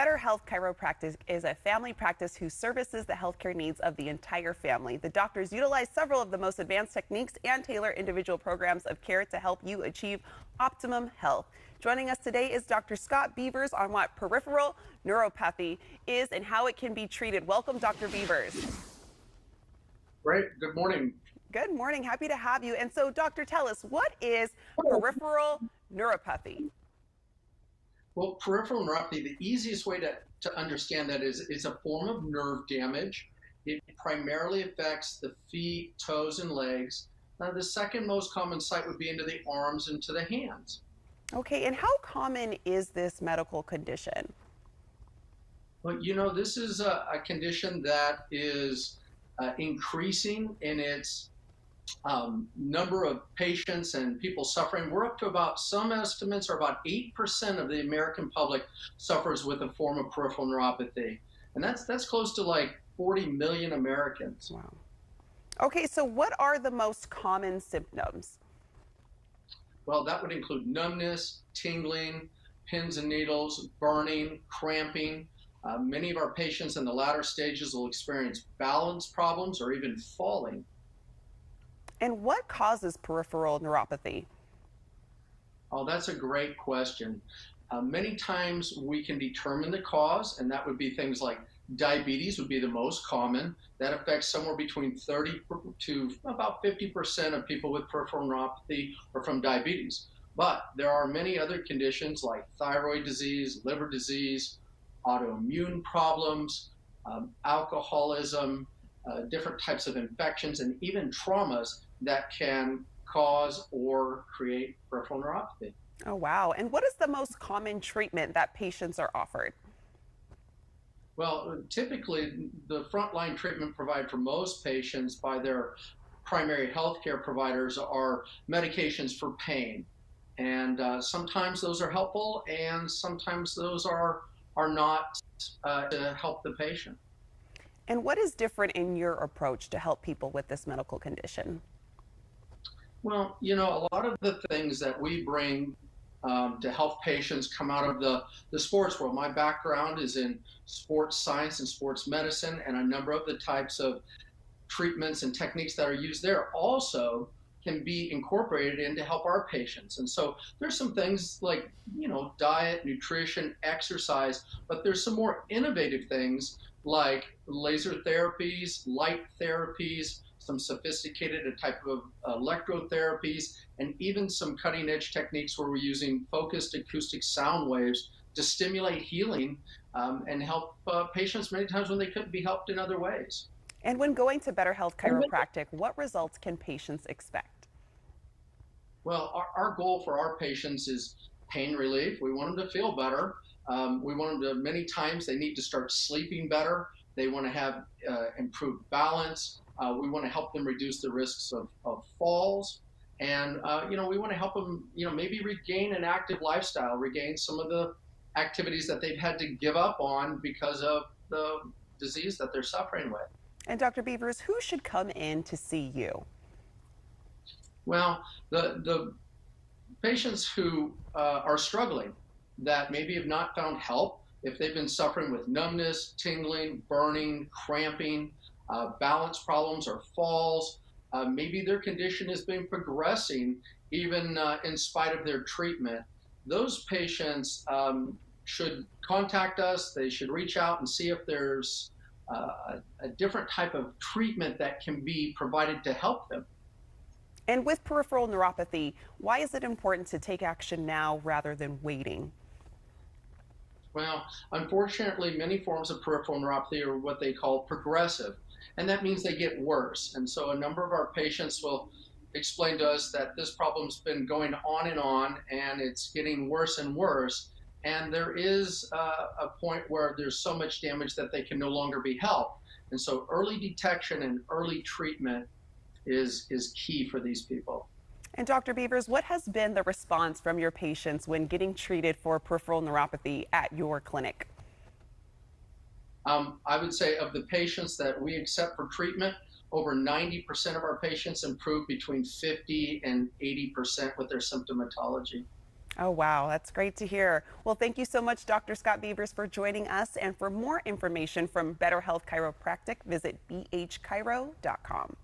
Better Health Chiropractic is a family practice who services the healthcare needs of the entire family. The doctors utilize several of the most advanced techniques and tailor individual programs of care to help you achieve optimum health. Joining us today is Dr. Scott Beavers on what peripheral neuropathy is and how it can be treated. Welcome, Dr. Beavers. Great. Good morning. Good morning. Happy to have you. And so, doctor, tell us, what is peripheral neuropathy? Well, peripheral neuropathy, the easiest way to understand that is it's a form of nerve damage. It primarily affects the feet, toes, and legs. Now, the second most common site would be into the arms and to the hands. Okay, and how common is this medical condition? Well, this is a condition that is increasing in its number of patients and people suffering. We're up to some estimates are about 8% of the American public suffers with a form of peripheral neuropathy. And that's close to like 40 million Americans. Wow. Okay, so what are the most common symptoms? Well, that would include numbness, tingling, pins and needles, burning, cramping. Many of our patients in the latter stages will experience balance problems or even falling. And what causes peripheral neuropathy? Oh, that's a great question. Many times we can determine the cause, and that would be things like diabetes would be the most common. That affects somewhere between 30 to about 50% of people with peripheral neuropathy are from diabetes. But there are many other conditions like thyroid disease, liver disease, autoimmune problems, alcoholism, different types of infections, and even traumas that can cause or create peripheral neuropathy. Oh, wow. And what is the most common treatment that patients are offered? Well, typically the frontline treatment provided for most patients by their primary healthcare providers are medications for pain. And sometimes those are helpful and sometimes those are not to help the patient. And what is different in your approach to help people with this medical condition? Well, a lot of the things that we bring to help patients come out of the sports world. My background is in sports science and sports medicine, and a number of the types of treatments and techniques that are used there also can be incorporated in to help our patients. And so there's some things like, diet, nutrition, exercise, but there's some more innovative things like laser therapies, light therapies, some sophisticated type of electrotherapies, and even some cutting edge techniques where we're using focused acoustic sound waves to stimulate healing and help patients many times when they couldn't be helped in other ways. And when going to Better Health Chiropractic, what results can patients expect? Well, our goal for our patients is pain relief. We want them to feel better. We want them to, many times they need to start sleeping better. They want to have improved balance. We want to help them reduce the risks of falls. And, we want to help them, maybe regain an active lifestyle, regain some of the activities that they've had to give up on because of the disease that they're suffering with. And Dr. Beavers, who should come in to see you? Well, the patients who are struggling, that maybe have not found help, if they've been suffering with numbness, tingling, burning, cramping, balance problems or falls, maybe their condition has been progressing even in spite of their treatment. Those patients should contact us. They should reach out and see if there's a different type of treatment that can be provided to help them. And with peripheral neuropathy, why is it important to take action now rather than waiting? Well, unfortunately, many forms of peripheral neuropathy are what they call progressive, and that means they get worse. And so a number of our patients will explain to us that this problem's been going on, and it's getting worse and worse. And there is a point where there's so much damage that they can no longer be helped. And so early detection and early treatment is key for these people. And Dr. Beavers, what has been the response from your patients when getting treated for peripheral neuropathy at your clinic? I would say of the patients that we accept for treatment, over 90% of our patients improve between 50 and 80% with their symptomatology. Oh, wow. That's great to hear. Well, thank you so much, Dr. Scott Beavers, for joining us. And for more information from Better Health Chiropractic, visit bhchiro.com.